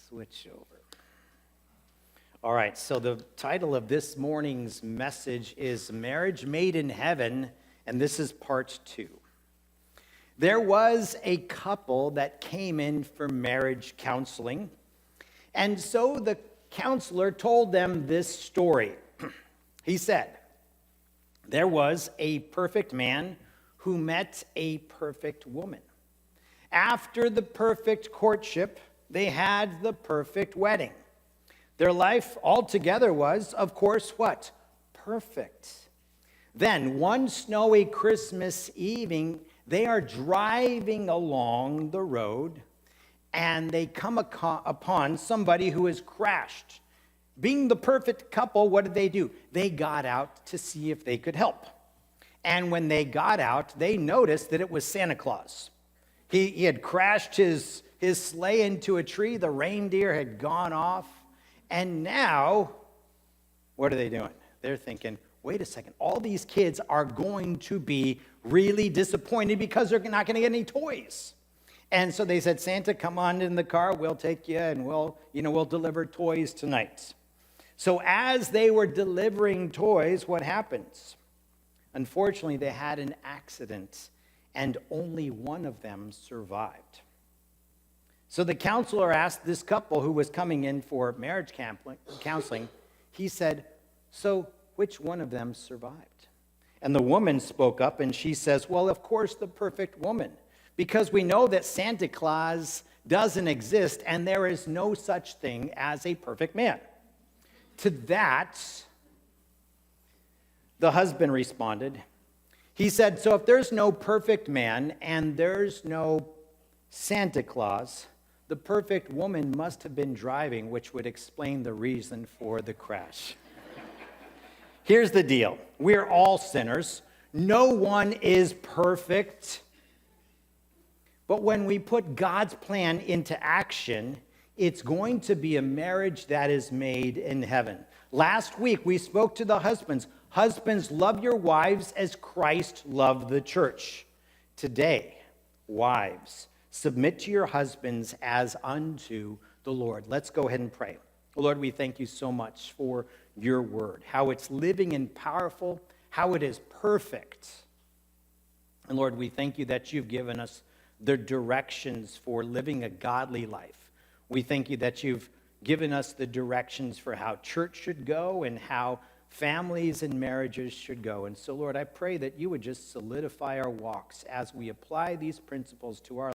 Switch over. All right, so the title of this morning's message is Marriage Made in Heaven, and this is part 2. There was a couple that came in for marriage counseling, and so the counselor told them this story. He said, there was a perfect man who met a perfect woman. After the perfect courtship, they had the perfect wedding. Their life altogether was, of course, what? Perfect. Then, one snowy Christmas evening, they are driving along the road, and they come upon somebody who has crashed. Being the perfect couple, what did they do? They got out to see if they could help. And when they got out, they noticed that it was Santa Claus. He had crashed his sleigh into a tree. The reindeer had gone off. And now, what are they doing? They're thinking, wait a second, all these kids are going to be really disappointed because they're not going to get any toys. And so they said, Santa, come on in the car, we'll take you, and we'll deliver toys tonight. So as they were delivering toys, what happens? Unfortunately, they had an accident, and only one of them survived. So the counselor asked this couple who was coming in for marriage counseling, he said, so which one of them survived? And the woman spoke up and she says, well, of course, the perfect woman, because we know that Santa Claus doesn't exist and there is no such thing as a perfect man. To that, the husband responded. He said, so if there's no perfect man and there's no Santa Claus, the perfect woman must have been driving, which would explain the reason for the crash. Here's the deal. We're all sinners. No one is perfect. But when we put God's plan into action, it's going to be a marriage that is made in heaven. Last week, we spoke to the husbands. Husbands, love your wives as Christ loved the church. Today, wives, submit to your husbands as unto the Lord. Let's go ahead and pray. Lord, we thank you so much for your word, how it's living and powerful, how it is perfect. And Lord, we thank you that you've given us the directions for living a godly life. We thank you that you've given us the directions for how church should go and how families and marriages should go. And so, Lord, I pray that you would just solidify our walks as we apply these principles to our